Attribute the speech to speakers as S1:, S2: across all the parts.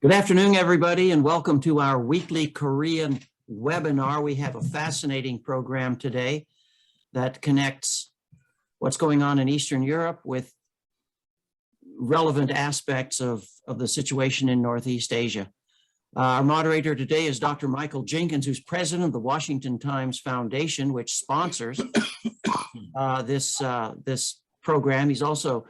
S1: Good afternoon, everybody, and welcome to our weekly Korean webinar. We have a fascinating program today that connects what's going on in Eastern Europe with relevant aspects of the situation in Northeast Asia. Our moderator today is Dr. Michael Jenkins, who's president of the Washington Times Foundation, which sponsors this program. He's also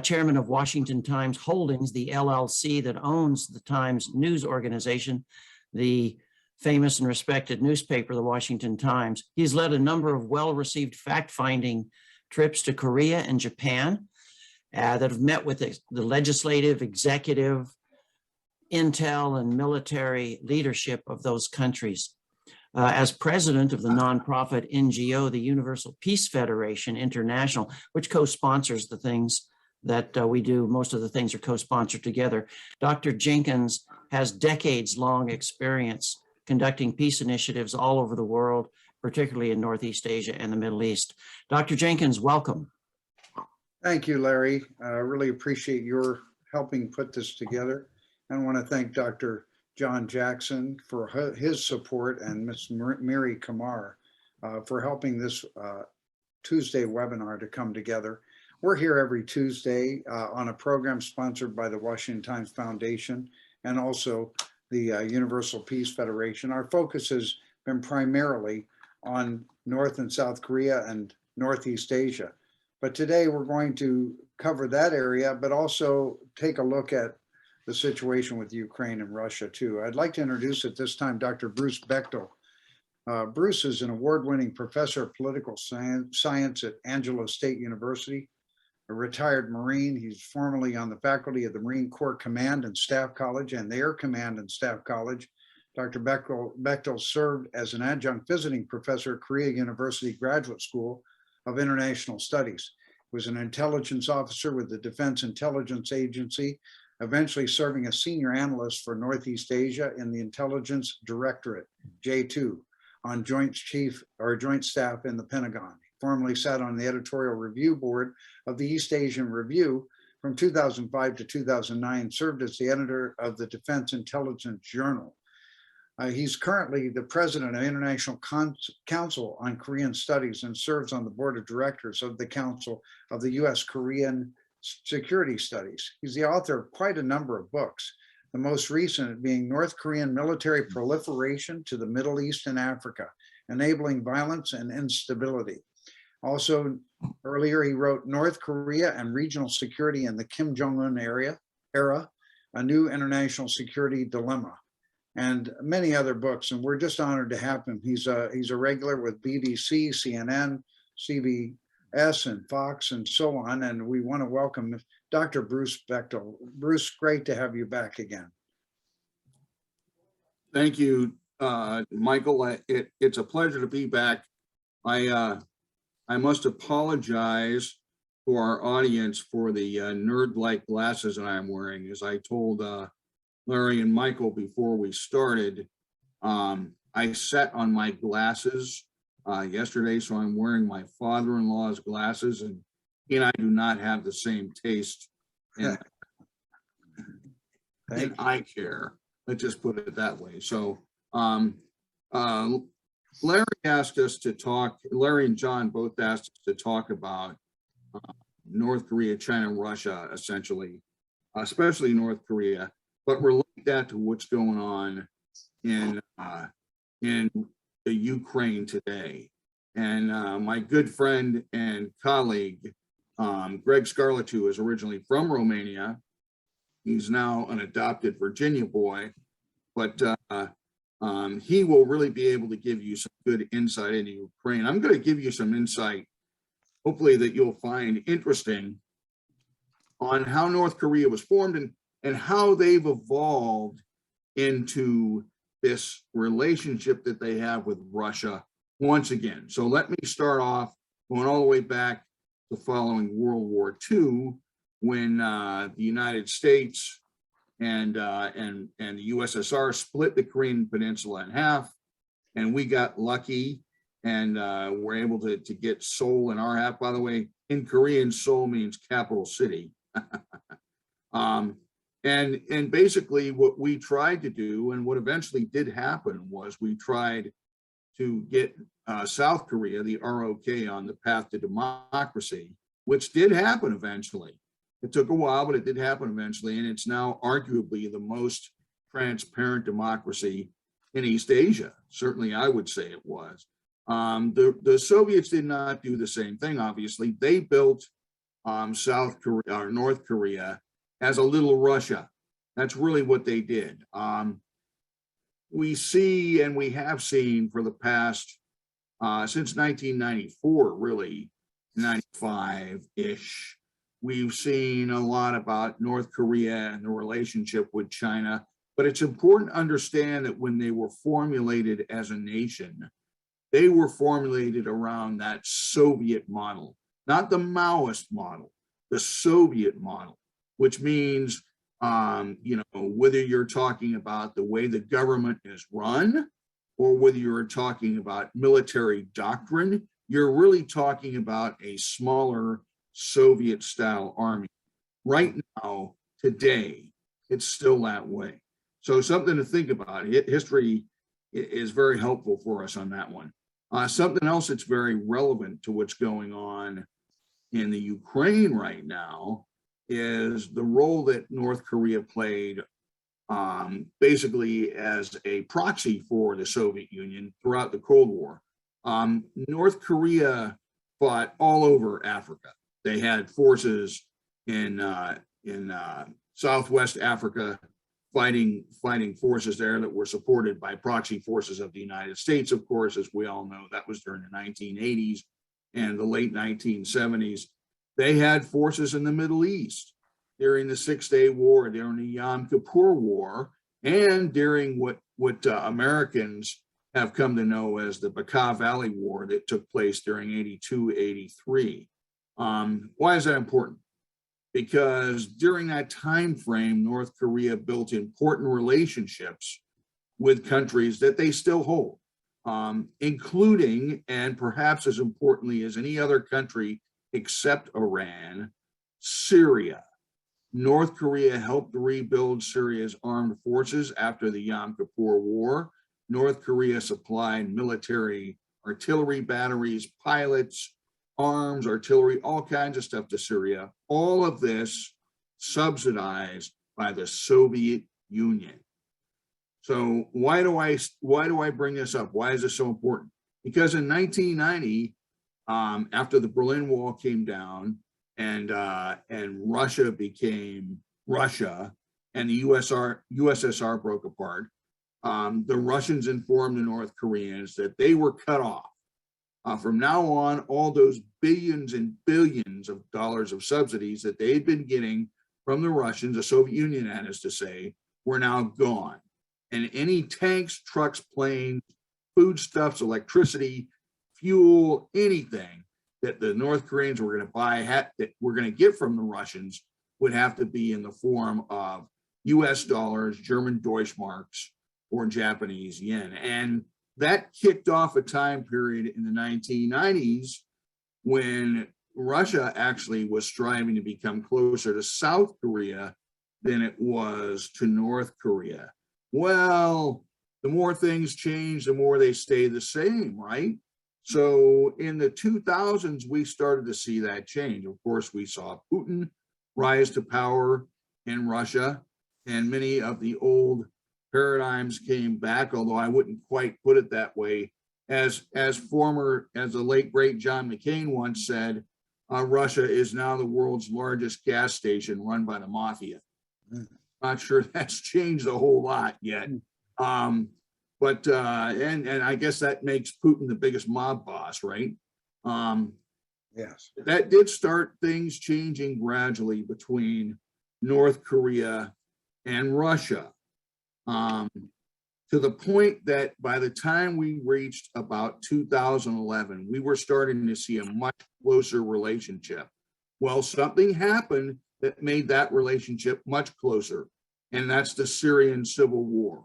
S1: chairman of Washington Times Holdings, the LLC that owns the Times news organization, the famous and respected newspaper, the Washington Times. He's led a number of well-received fact-finding trips to Korea and Japan that have met with the legislative, executive, intel, and military leadership of those countries. As president of the nonprofit NGO, the Universal Peace Federation International, which co-sponsors the things that we do. Most of the things are co-sponsored together. Dr. Jenkins has decades-long experience conducting peace initiatives all over the world, particularly in Northeast Asia and the Middle East. Dr. Jenkins, welcome.
S2: Thank you, Larry. I really appreciate your helping put this together. And I want to thank Dr. John Jackson for his support and Ms. Miri Kamar for helping this Tuesday webinar to come together. We're here every Tuesday on a program sponsored by the Washington Times Foundation and also the Universal Peace Federation. Our focus has been primarily on North and South Korea and Northeast Asia. But today we're going to cover that area, but also take a look at the situation with Ukraine and Russia too. I'd like to introduce at this time Dr. Bruce Bechdel. Bruce is an award-winning professor of political science at Angelo State University, a retired Marine. He's formerly on the faculty of the Marine Corps Command and Staff College and the Air Command and Staff College. Dr. Bechdel served as an adjunct visiting professor at Korea University Graduate School of International Studies. He was an intelligence officer with the Defense Intelligence Agency, eventually serving as senior analyst for Northeast Asia in the Intelligence Directorate, J2, on Joint Staff in the Pentagon. Formerly sat on the editorial review board of the East Asian Review from 2005 to 2009, served as the editor of the Defense Intelligence Journal. He's currently the president of International Council on Korean Studies and serves on the board of directors of the Council of the U.S. Korean Security Studies. He's the author of quite a number of books, the most recent being North Korean Military Proliferation to the Middle East and Africa, Enabling Violence and Instability. Also, earlier he wrote North Korea and Regional Security in the Kim Jong-un Era, A New International Security Dilemma, and many other books. And we're just honored to have him. He's a regular with BBC, CNN, CBS, and Fox, and so on. And we want to welcome Dr. Bruce Bechdel. Bruce, great to have you back again.
S3: Thank you, Michael. It's a pleasure to be back. I must apologize to our audience for the nerd-like glasses that I'm wearing. As I told Larry and Michael before we started, I sat on my glasses yesterday, so I'm wearing my father-in-law's glasses, and he and I do not have the same taste in eye care. Let's just put it that way. So Larry asked us to talk, Larry and John both asked us to talk about North Korea, China, and Russia, essentially, especially North Korea, but relate that to what's going on in the Ukraine today. And my good friend and colleague, Greg Scarlett, who is originally from Romania, he's now an adopted Virginia boy, but he will really be able to give you some good insight into Ukraine. I'm going to give you some insight, hopefully that you'll find interesting, on how North Korea was formed and how they've evolved into this relationship that they have with Russia once again. So let me start off going all the way back to following World War II, when the United States and the USSR split the Korean Peninsula in half, and we got lucky and were able to get Seoul in our half. By the way, in Korean, Seoul means capital city. And basically what we tried to do, and what eventually did happen, was we tried to get South Korea, the ROK, on the path to democracy, which did happen eventually. It took a while, but it did happen eventually, and it's now arguably the most transparent democracy in East Asia. Certainly, I would say it was. The Soviets did not do the same thing, obviously. They built South Korea or North Korea as a little Russia. That's really what they did. We see, and we have seen for the past, since 1994, really, 95-ish, we've seen a lot about North Korea and the relationship with China. But it's important to understand that when they were formulated as a nation, they were formulated around that Soviet model, not the Maoist model, the Soviet model, which means, whether you're talking about the way the government is run, or whether you're talking about military doctrine, you're really talking about a smaller Soviet-style army. Right now, today, it's still that way. So something to think about. History is very helpful for us on that one. Something else that's very relevant to what's going on in the Ukraine right now is the role that North Korea played basically as a proxy for the Soviet Union throughout the Cold War. North Korea fought all over Africa. They had forces in Southwest Africa, fighting forces there that were supported by proxy forces of the United States, of course, as we all know. That was during the 1980s and the late 1970s. They had forces in the Middle East during the Six-Day War, during the Yom Kippur War, and during what Americans have come to know as the Bekaa Valley War that took place during 82, 83. Why is that important? Because during that time frame, North Korea built important relationships with countries that they still hold, including, and perhaps as importantly as any other country except Iran, Syria. North Korea helped rebuild Syria's armed forces after the Yom Kippur War. North Korea supplied military artillery batteries, pilots, arms, artillery, all kinds of stuff to Syria. All of this subsidized by the Soviet Union. So why do I bring this up? Why is this so important? Because in 1990, after the Berlin Wall came down and Russia became Russia and the USSR broke apart, the Russians informed the North Koreans that they were cut off. From now on, all those billions and billions of dollars of subsidies that they'd been getting from the Russians, the Soviet Union, that is to say, were now gone. And any tanks, trucks, planes, foodstuffs, electricity, fuel, anything that the North Koreans were going to buy, that we're going to get from the Russians, would have to be in the form of US dollars, German Deutschmarks, or Japanese yen. And that kicked off a time period in the 1990s when Russia actually was striving to become closer to South Korea than it was to North Korea. Well, the more things change, the more they stay the same, right? So in the 2000s, we started to see that change. Of course, we saw Putin rise to power in Russia, and many of the old paradigms came back, although I wouldn't quite put it that way. As the late great John McCain once said, Russia is now the world's largest gas station run by the mafia. Not sure that's changed a whole lot yet. But I guess that makes Putin the biggest mob boss, right?
S2: Yes.
S3: That did start things changing gradually between North Korea and Russia. To the point that by the time we reached about 2011, we were starting to see a much closer relationship. Well, something happened that made that relationship much closer, and that's the Syrian Civil War.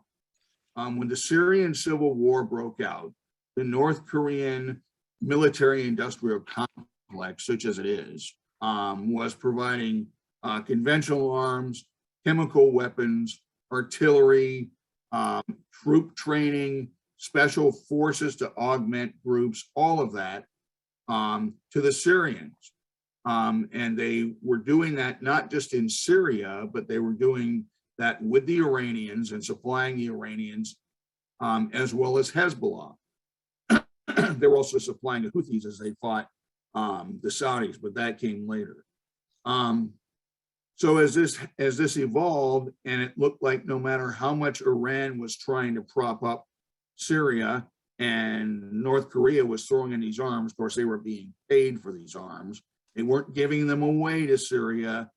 S3: When the Syrian Civil War broke out, the North Korean military-industrial complex, such as it is, was providing conventional arms, chemical weapons, artillery, troop training, special forces to augment groups, all of that to the Syrians. And they were doing that not just in Syria, but they were doing that with the Iranians and supplying the Iranians as well as Hezbollah. They were also supplying the Houthis as they fought the Saudis, but that came later. So as this evolved, and it looked like no matter how much Iran was trying to prop up Syria and North Korea was throwing in these arms, of course, they were being paid for these arms. They weren't giving them away to Syria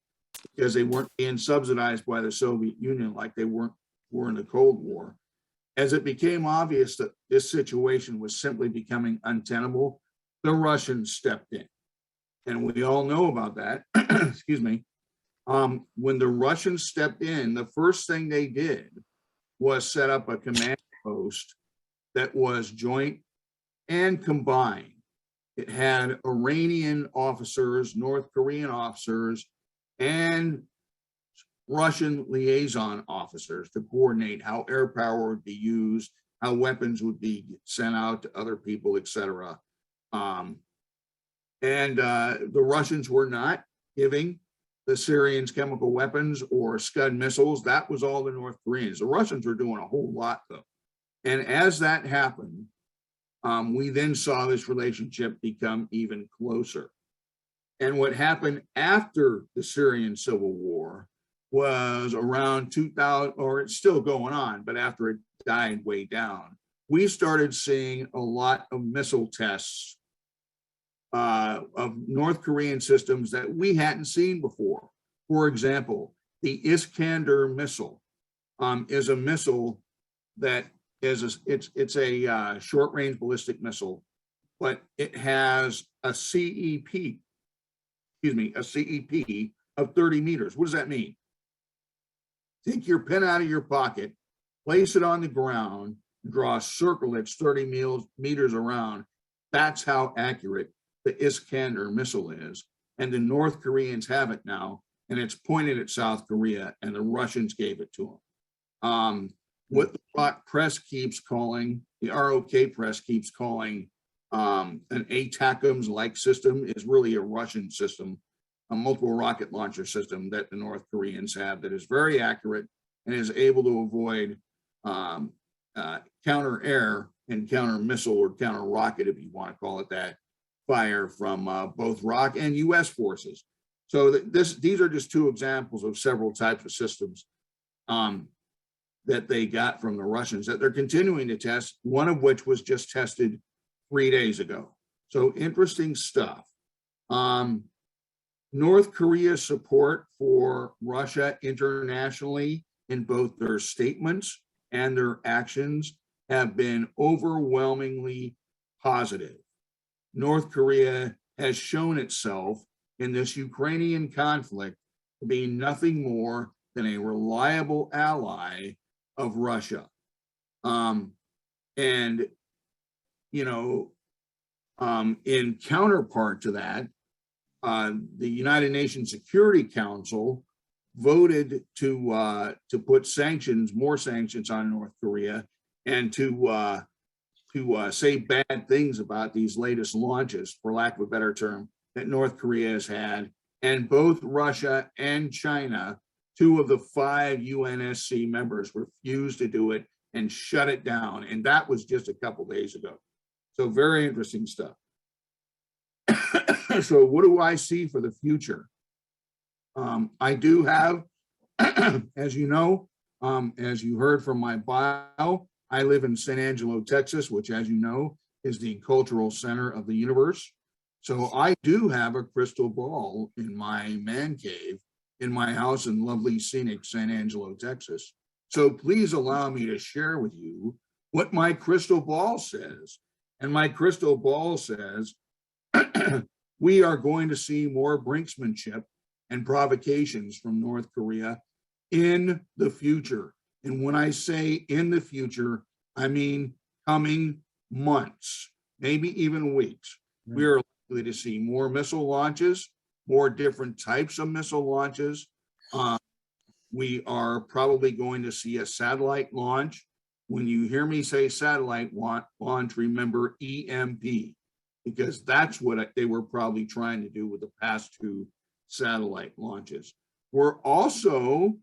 S3: because they weren't being subsidized by the Soviet Union like they were in the Cold War. As it became obvious that this situation was simply becoming untenable, the Russians stepped in. And we all know about that. Excuse me. When the Russians stepped in, the first thing they did was set up a command post that was joint and combined. It had Iranian officers, North Korean officers, and Russian liaison officers to coordinate how air power would be used, how weapons would be sent out to other people, etc. The Russians were not giving the Syrians chemical weapons or Scud missiles. That was all the North Koreans. The Russians were doing a whole lot, though. And as that happened, we then saw this relationship become even closer. And what happened after the Syrian Civil War was around 2000, or it's still going on, but after it died way down, we started seeing a lot of missile tests of North Korean systems that we hadn't seen before. For example, the Iskander Missile is a missile that is it's a short-range ballistic missile, but it has a CEP of 30 meters. What does that mean? Take your pen out of your pocket, place it on the ground, draw a circle that's 30 meters around. That's how accurate the Iskander missile is. And the North Koreans have it now, and it's pointed at South Korea, and the Russians gave it to them. What the ROK press keeps calling, the ROK press keeps calling an ATACMS-like system is really a Russian system, a multiple rocket launcher system that the North Koreans have that is very accurate and is able to avoid counter air and counter missile or counter rocket, if you want to call it that, fire from both ROK and US forces. So these are just two examples of several types of systems that they got from the Russians that they're continuing to test, one of which was just tested 3 days ago. So interesting stuff. North Korea's support for Russia internationally in both their statements and their actions have been overwhelmingly positive. North Korea has shown itself in this Ukrainian conflict to be nothing more than a reliable ally of Russia. In counterpart to that, the United Nations Security Council voted to put more sanctions on North Korea, and to say bad things about these latest launches, for lack of a better term, that North Korea has had. And both Russia and China, 2 of the 5 UNSC members, refused to do it and shut it down. And that was just a couple days ago. So very interesting stuff. So what do I see for the future? I do have, as you know, as you heard from my bio, I live in San Angelo, Texas, which, as you know, is the cultural center of the universe. So I do have a crystal ball in my man cave in my house in lovely, scenic San Angelo, Texas. So please allow me to share with you what my crystal ball says. And my crystal ball says, we are going to see more brinksmanship and provocations from North Korea in the future. And when I say in the future, I mean coming months, maybe even weeks. We are likely to see more missile launches, more different types of missile launches. We are probably going to see a satellite launch. When you hear me say satellite launch, remember EMP, because that's what they were probably trying to do with the past two satellite launches. We're also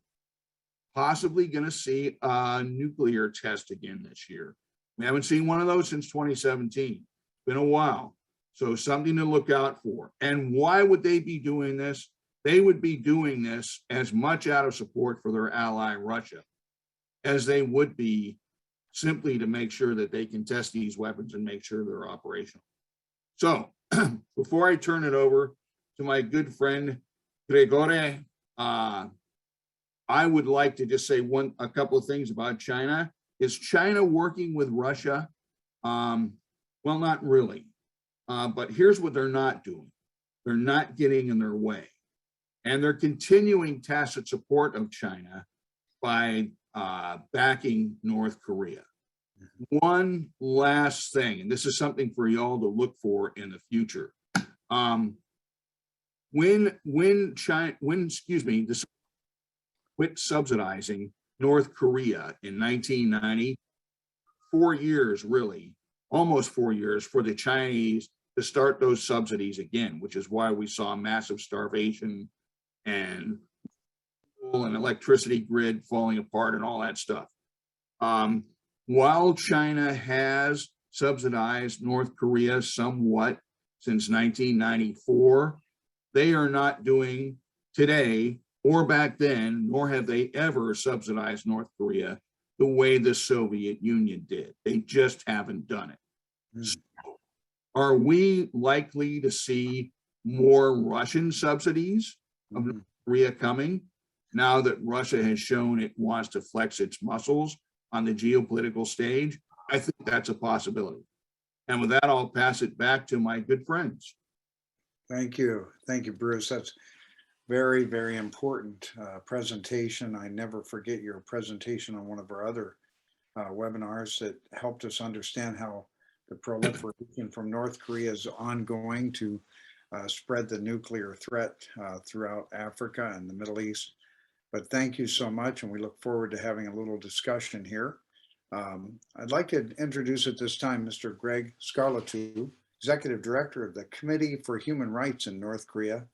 S3: possibly going to see a nuclear test again this year. We haven't seen one of those since 2017. It's been a while. So something to look out for. And why would they be doing this? They would be doing this as much out of support for their ally, Russia, as they would be simply to make sure that they can test these weapons and make sure they're operational. So before I turn it over to my good friend, Gregore, I would like to just say a couple of things about China. Is China working with Russia? Well, not really. But here's what they're not doing. They're not getting in their way. And they're continuing tacit support of China by backing North Korea. One last thing, and this is something for y'all to look for in the future. When the quit subsidizing North Korea in 1990, 4 years really, almost 4 years for the Chinese to start those subsidies again, which is why we saw massive starvation and an electricity grid falling apart and all that stuff. While China has subsidized North Korea somewhat since 1994, they are not doing today or back then, nor have they ever subsidized North Korea the way the Soviet Union did. They just haven't done it. So are we likely to see more Russian subsidies of North Korea coming now that Russia has shown it wants to flex its muscles on the geopolitical stage? I think that's a possibility. And with that, I'll pass it back to my good friends.
S2: Thank you. Thank you, Bruce. That's very, very important presentation. I never forget your presentation on one of our other webinars that helped us understand how the proliferation from North Korea is ongoing to spread the nuclear threat throughout Africa and the Middle East. But thank you so much, and we look forward to having a little discussion here. I'd like to introduce at this time Mr. Greg Scarletou, Executive Director of the Committee for Human Rights in North Korea.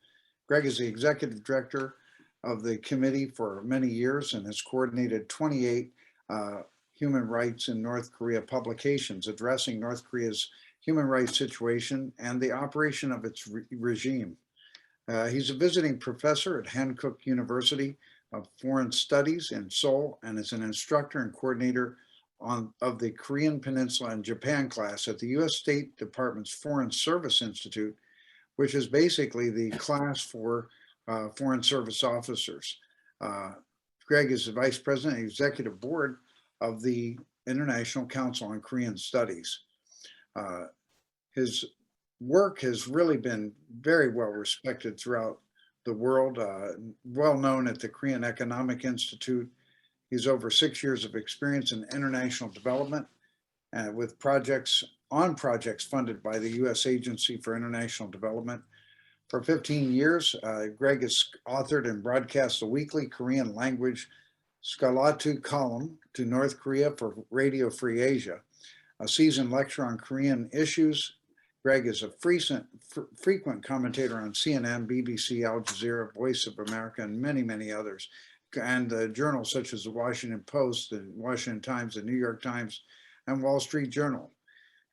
S2: Greg is the Executive Director of the committee for many years and has coordinated 28 human rights in North Korea publications addressing North Korea's human rights situation and the operation of its regime. He's a visiting professor at Hankook University of Foreign Studies in Seoul and is an instructor and coordinator of the Korean Peninsula and Japan class at the U.S. State Department's Foreign Service Institute, which is basically the class for Foreign Service officers. Greg is the Vice President and Executive Board of the International Council on Korean Studies. His work has really been very well respected throughout the world, well known at the Korean Economic Institute. He's over 6 years of experience in international development with projects funded by the U.S. Agency for International Development. For 15 years, Greg has authored and broadcast a weekly Korean language Scarletou column to North Korea for Radio Free Asia, a seasoned lecturer on Korean issues. Greg is a frequent commentator on CNN, BBC, Al Jazeera, Voice of America, and many, many others, and journals such as the Washington Post, the Washington Times, the New York Times, and Wall Street Journal.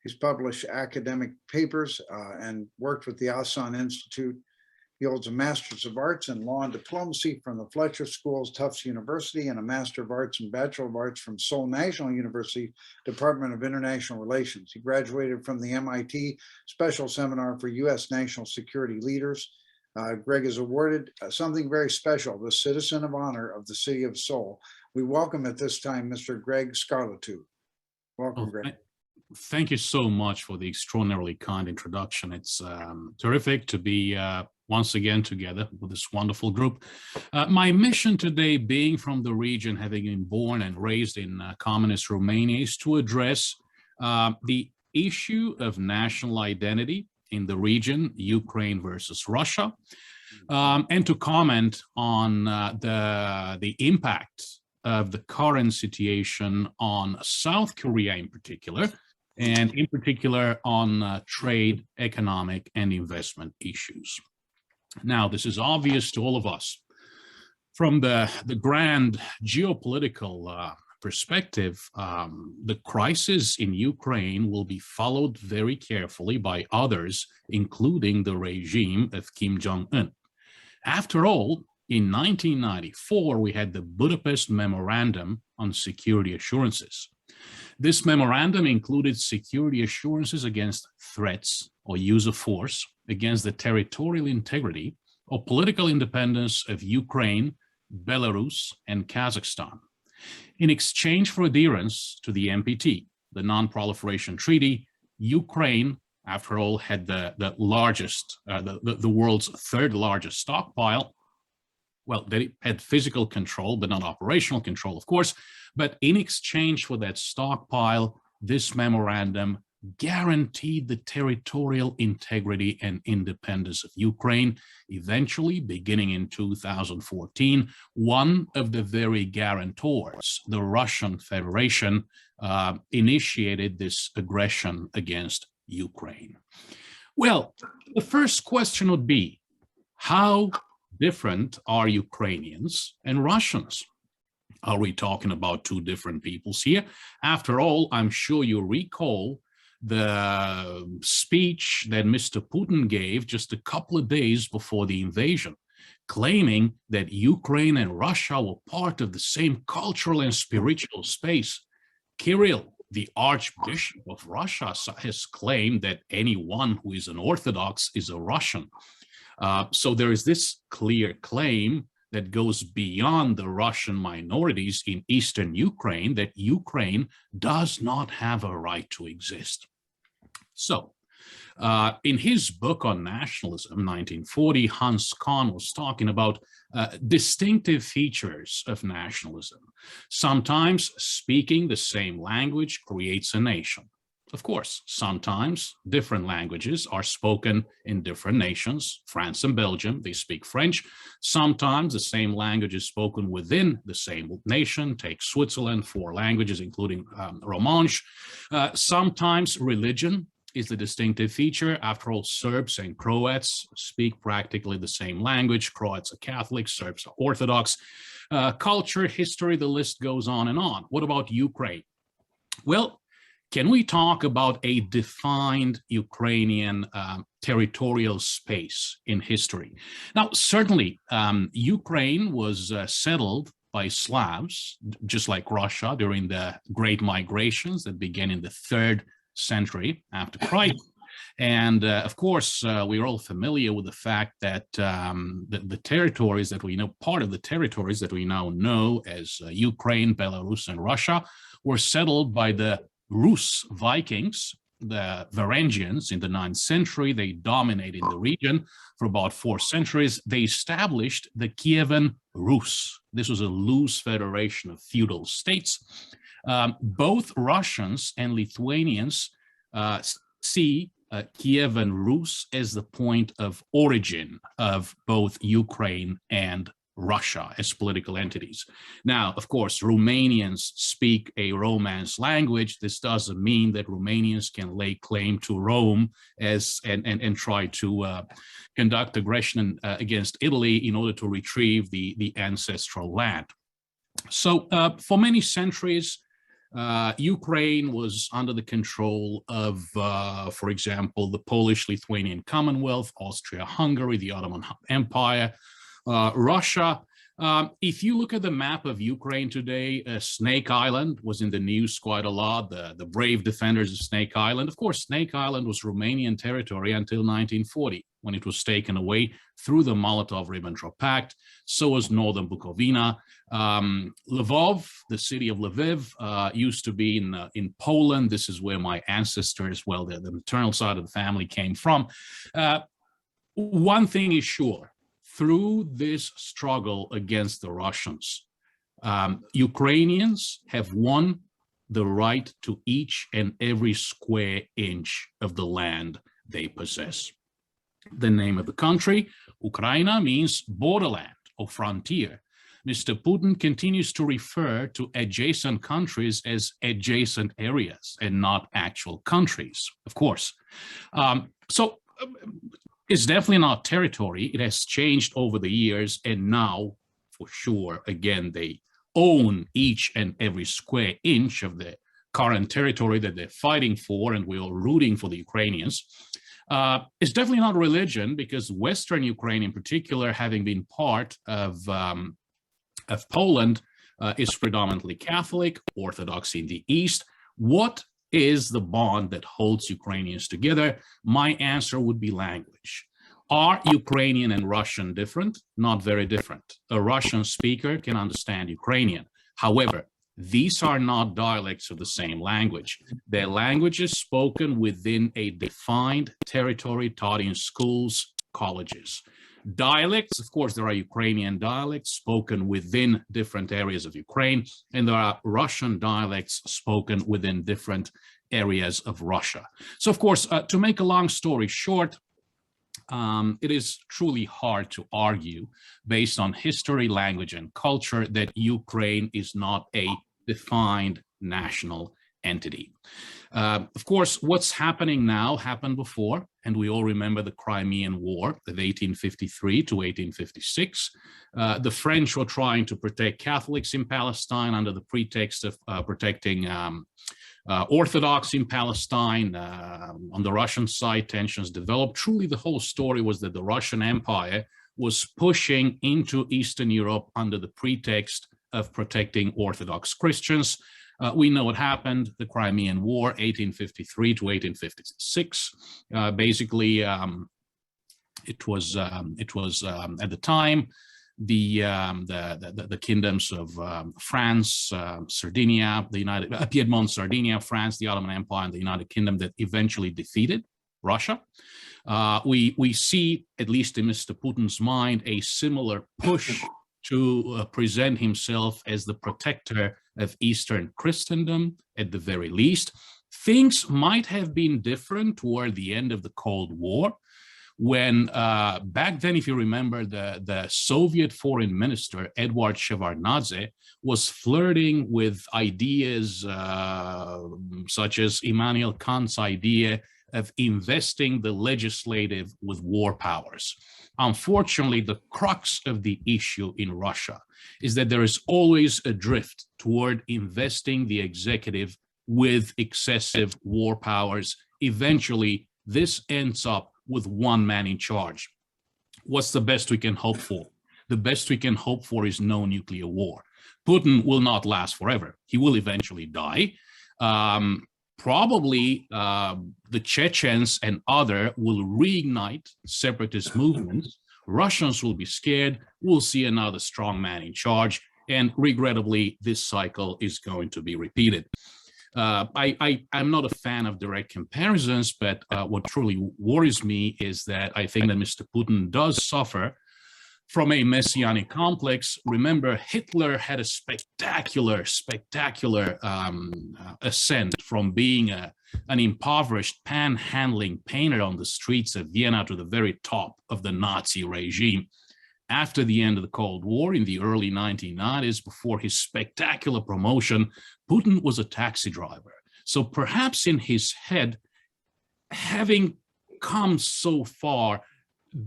S2: He's published academic papers and worked with the Asan Institute. He holds a Master's of Arts in Law and Diplomacy from the Fletcher School, Tufts University, and a Master of Arts and Bachelor of Arts from Seoul National University, Department of International Relations. He graduated from the MIT Special Seminar for U.S. National Security Leaders. Greg is awarded something very special, the Citizen of Honor of the City of Seoul. We welcome at this time Mr. Greg Scarletou. Welcome, Greg.
S4: Thank you so much for the extraordinarily kind introduction. It's terrific to be once again together with this wonderful group. My mission today, being from the region, having been born and raised in communist Romania, is to address the issue of national identity in the region, Ukraine versus Russia, and to comment on the impact of the current situation on South Korea in particular, and in particular on trade, economic, and investment issues. Now, this is obvious to all of us. From the grand geopolitical perspective, the crisis in Ukraine will be followed very carefully by others, including the regime of Kim Jong-un. After all, in 1994, we had the Budapest Memorandum on Security Assurances. This memorandum included security assurances against threats or use of force against the territorial integrity or political independence of Ukraine, Belarus, and Kazakhstan. In exchange for adherence to the NPT, the Non-Proliferation Treaty, Ukraine, after all, had the largest, the world's third largest stockpile. Well, they had physical control, but not operational control, of course. But in exchange for that stockpile, this memorandum guaranteed the territorial integrity and independence of Ukraine. Eventually, beginning in 2014, one of the very guarantors, the Russian Federation, initiated this aggression against Ukraine. Well, the first question would be, how different are Ukrainians and Russians? Are we talking about two different peoples here? After all, I'm sure you recall the speech that Mr. Putin gave just a couple of days before the invasion, claiming that Ukraine and Russia were part of the same cultural and spiritual space. Kirill, the Archbishop of Russia, has claimed that anyone who is an Orthodox is a Russian. So there is this clear claim that goes beyond the Russian minorities in eastern Ukraine, that Ukraine does not have a right to exist. So in his book on nationalism, 1940, Hans Kahn was talking about distinctive features of nationalism. Sometimes speaking the same language creates a nation. Of course, sometimes different languages are spoken in different nations. France and Belgium, they speak French. Sometimes the same language is spoken within the same nation. Take Switzerland, 4 languages, including Romansh. Sometimes religion is the distinctive feature. After all, Serbs and Croats speak practically the same language. Croats are Catholic, Serbs are Orthodox. Culture, history, the list goes on and on. What about Ukraine? Well, can we talk about a defined Ukrainian territorial space in history? Now, certainly, Ukraine was settled by Slavs, just like Russia, during the Great Migrations that began in the 3rd century after Christ. And of course, we're all familiar with the fact that the territories that we know, part of the territories that we now know as Ukraine, Belarus, and Russia, were settled by the Rus Vikings, the Varangians, in the 9th century. They dominated the region for about 4 centuries. They established the Kievan Rus. This was a loose federation of feudal states. Both Russians and Lithuanians see Kievan Rus as the point of origin of both Ukraine and Russia as political entities. Now, of course, Romanians speak a Romance language. This doesn't mean that Romanians can lay claim to Rome as and try to conduct aggression against Italy in order to retrieve the ancestral land. So for many centuries, Ukraine was under the control of, for example, the Polish-Lithuanian Commonwealth, Austria-Hungary, the Ottoman Empire, Russia. If you look at the map of Ukraine today, Snake Island was in the news quite a lot, the brave defenders of Snake Island. Of course, Snake Island was Romanian territory until 1940, when it was taken away through the Molotov-Ribbentrop Pact. So was northern Bukovina. Lvov, the city of Lviv, used to be in Poland. This is where my ancestors, well, the maternal side of the family came from. One thing is sure. Through this struggle against the Russians, Ukrainians have won the right to each and every square inch of the land they possess. the name of the country. Ukraina means borderland or frontier. Mr. Putin continues to refer to adjacent countries as adjacent areas and not actual countries, of course. So it's definitely not territory. It has changed over the years, and now, for sure, again, they own each and every square inch of the current territory that they're fighting for, and we're all rooting for the Ukrainians. It's definitely not religion, because Western Ukraine in particular, having been part of Poland, is predominantly Catholic, Orthodox in the East. What is the bond that holds Ukrainians together? My answer would be language. Are Ukrainian and Russian different? Not very different. A Russian speaker can understand Ukrainian. However, these are not dialects of the same language. Their language is spoken within a defined territory taught in schools, colleges. Dialects, of course, there are Ukrainian dialects spoken within different areas of Ukraine, and there are Russian dialects spoken within different areas of Russia. So, of course, to make a long story short, it is truly hard to argue based on history, language, and culture that Ukraine is not a defined national entity. Of course, what's happening now happened before, and we all remember the Crimean War of 1853 to 1856. The French were trying to protect Catholics in Palestine under the pretext of protecting Orthodox in Palestine. On the Russian side, tensions developed. Truly, the whole story was that the Russian Empire was pushing into Eastern Europe under the pretext of protecting Orthodox Christians. We know what happened, the Crimean War, 1853 to 1856. Basically, it was at the time the kingdoms of France, Sardinia, Piedmont, Sardinia, France, the Ottoman Empire, and the United Kingdom that eventually defeated Russia. We see, at least in Mr. Putin's mind, a similar push to present himself as the protector of Eastern Christendom, at the very least. Things might have been different toward the end of the Cold War, when back then, if you remember, the Soviet foreign minister, Eduard Shevardnadze, was flirting with ideas such as Immanuel Kant's idea of investing the legislative with war powers. Unfortunately, the crux of the issue in Russia is that there is always a drift toward investing the executive with excessive war powers. Eventually, this ends up with one man in charge. What's the best we can hope for? The best we can hope for is no nuclear war. Putin will not last forever. He will eventually die. Probably the Chechens and other will reignite separatist movements. Russians will be scared. We'll see another strong man in charge. And regrettably, this cycle is going to be repeated. I'm not a fan of direct comparisons, but what truly worries me is that I think that Mr. Putin does suffer from a messianic complex. Remember, Hitler had a spectacular ascent from being an impoverished panhandling painter on the streets of Vienna to the very top of the Nazi regime. After the end of the Cold War in the early 1990s, before his spectacular promotion, Putin was a taxi driver. So perhaps in his head, having come so far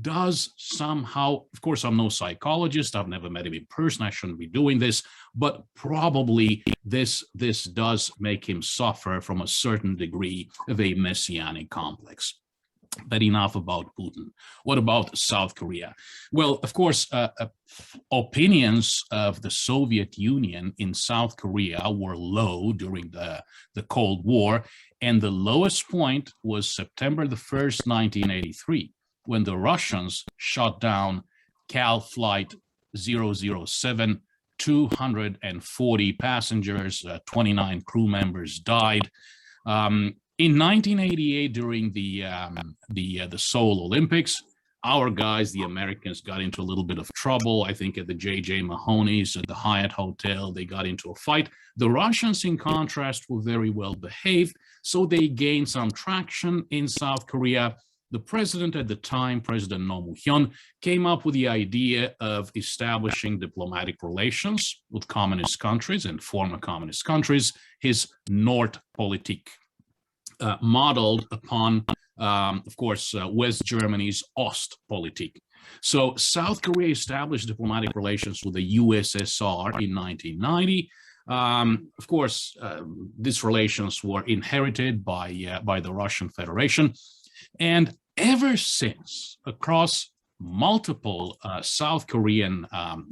S4: does somehow, of course, I'm no psychologist, I've never met him in person, I shouldn't be doing this, but probably this does make him suffer from a certain degree of a messianic complex. But enough about Putin. What about South Korea? Well, of course, opinions of the Soviet Union in South Korea were low during the Cold War, and the lowest point was September the 1st, 1983, when the Russians shot down Cal Flight 007, 240 passengers, 29 crew members died. In 1988, during the Seoul Olympics, our guys, the Americans, got into a little bit of trouble. I think at the J.J. Mahoney's at the Hyatt Hotel, they got into a fight. The Russians, in contrast, were very well behaved, so they gained some traction in South Korea. the president at the time, President Roh Moo-hyun, came up with the idea of establishing diplomatic relations with communist countries and former communist countries, his Nordpolitik, modeled upon, of course, West Germany's Ostpolitik. So South Korea established diplomatic relations with the USSR in 1990. Of course, these relations were inherited by the Russian Federation. And ever since, across multiple South Korean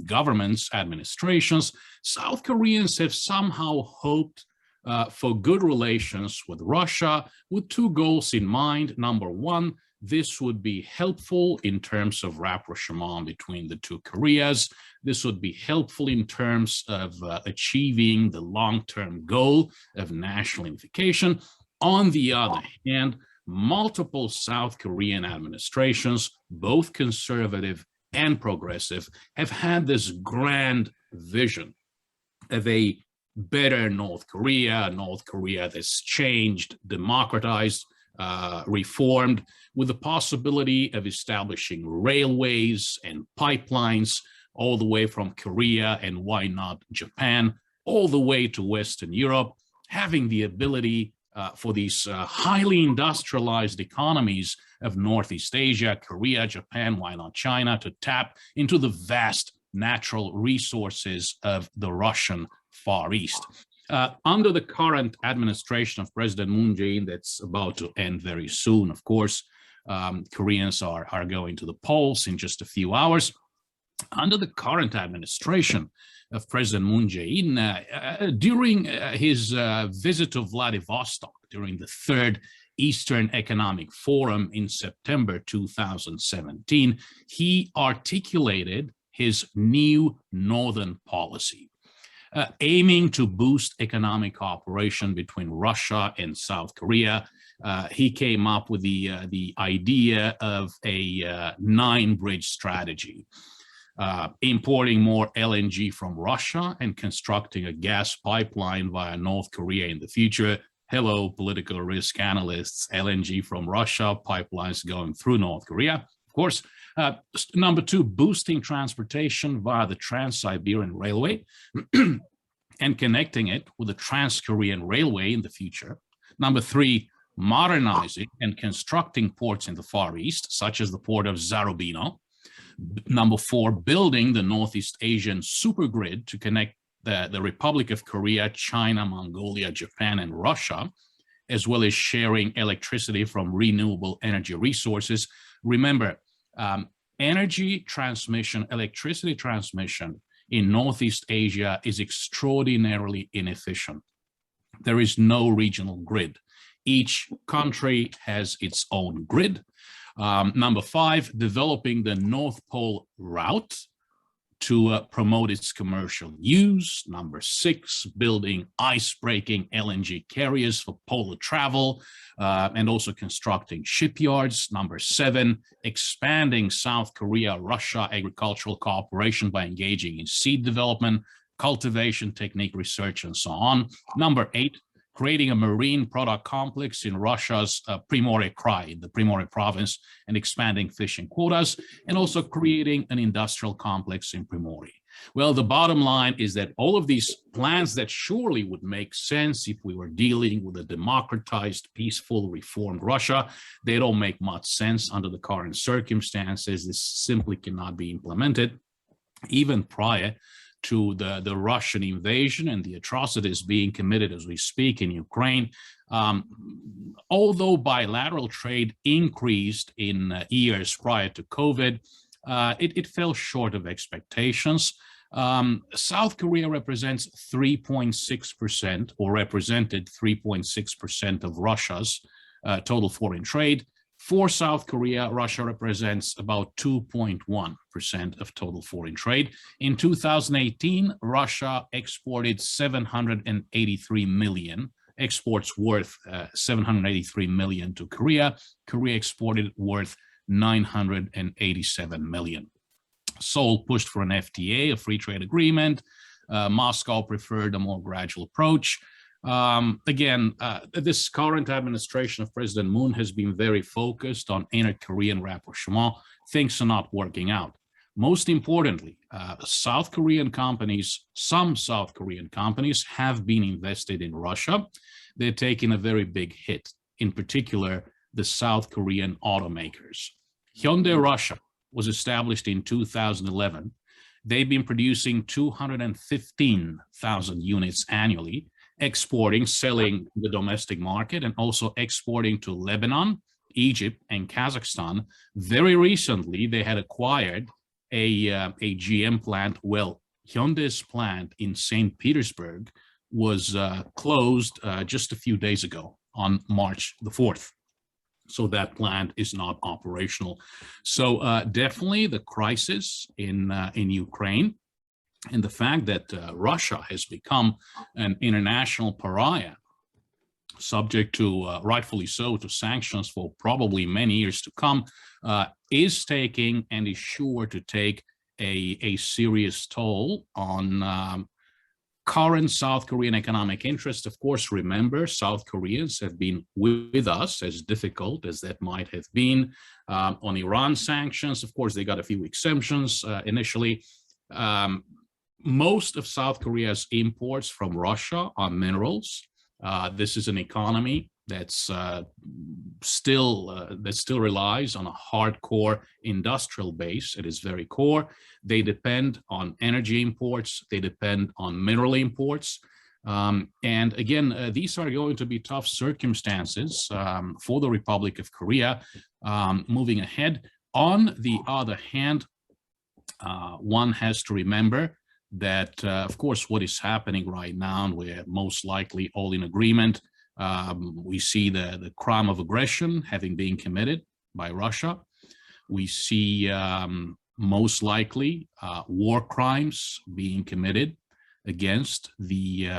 S4: governments, administrations, South Koreans have somehow hoped for good relations with Russia with two goals in mind. Number one, this would be helpful in terms of rapprochement between the two Koreas. This would be helpful in terms of achieving the long-term goal of national unification. On the other hand, multiple South Korean administrations, both conservative and progressive, have had this grand vision of a better North Korea that's changed, democratized, reformed, with the possibility of establishing railways and pipelines all the way from Korea and why not Japan, all the way to Western Europe, having the ability for these highly industrialized economies of Northeast Asia, Korea, Japan, why not China, to tap into the vast natural resources of the Russian Far East. Under the current administration of President Moon Jae-in, that's about to end very soon, of course, Koreans are going to the polls in just a few hours. Under the current administration of President Moon Jae-in, during his visit to Vladivostok, during the third Eastern Economic Forum in September 2017, he articulated his new Northern policy, aiming to boost economic cooperation between Russia and South Korea. He came up with the idea of a 9-bridge strategy, importing more LNG from Russia and constructing a gas pipeline via North Korea in the future. Hello, political risk analysts, LNG from Russia, pipelines going through North Korea. Of course, number 2, boosting transportation via the Trans-Siberian Railway and connecting it with the Trans-Korean Railway in the future. Number 3, modernizing and constructing ports in the Far East, such as the port of Zarubino. Number 4, building the Northeast Asian supergrid to connect the Republic of Korea, China, Mongolia, Japan, and Russia, as well as sharing electricity from renewable energy resources. Remember, energy transmission, electricity transmission in Northeast Asia is extraordinarily inefficient. There is no regional grid. Each country has its own grid. Number 5, developing the North Pole route to promote its commercial use. Number 6, building ice-breaking LNG carriers for polar travel, and also constructing shipyards. Number 7, expanding South Korea-Russia agricultural cooperation by engaging in seed development, cultivation, technique research, and so on. Number 8, creating a marine product complex in Russia's Primorye Krai, in the Primorye province, and expanding fishing quotas, and also creating an industrial complex in Primorye. Well, the bottom line is that all of these plans that surely would make sense if we were dealing with a democratized, peaceful, reformed Russia, they don't make much sense under the current circumstances. This simply cannot be implemented, even prior to the Russian invasion and the atrocities being committed as we speak in Ukraine. Although bilateral trade increased in years prior to COVID, it fell short of expectations. South Korea represents 3.6%, or represented 3.6% of Russia's total foreign trade. For South Korea, Russia represents about 2.1% of total foreign trade. In 2018, Russia exported 783 million, exports worth 783 million to Korea. Korea exported worth 987 million. Seoul pushed for an FTA, a free trade agreement. Moscow preferred a more gradual approach. This current administration of President Moon has been very focused on inter-Korean rapprochement. Things are not working out. Most importantly, some South Korean companies have been invested in Russia. They're taking a very big hit, in particular, the South Korean automakers. Hyundai Russia was established in 2011. They've been producing 215,000 units annually, exporting, selling the domestic market, and also exporting to Lebanon, Egypt, and Kazakhstan. Very recently, they had acquired a GM plant. Well, Hyundai's plant in St. Petersburg was closed just a few days ago on March the 4th. So that plant is not operational. So definitely the crisis in Ukraine and the fact that Russia has become an international pariah, subject to, rightfully so, to sanctions for probably many years to come, is taking and is sure to take a serious toll on current South Korean economic interests. Of course, remember, South Koreans have been with us, as difficult as that might have been, on Iran sanctions. Of course, they got a few exemptions initially. Most of South Korea's imports from Russia are minerals. This is an economy that still relies on a hardcore industrial base. It is very core. They depend on energy imports. They depend on mineral imports. And again, these are going to be tough circumstances for the Republic of Korea moving ahead. On the other hand, one has to remember that, of course, what is happening right now, and we're most likely all in agreement, we see the crime of aggression having been committed by Russia. We see most likely war crimes being committed against the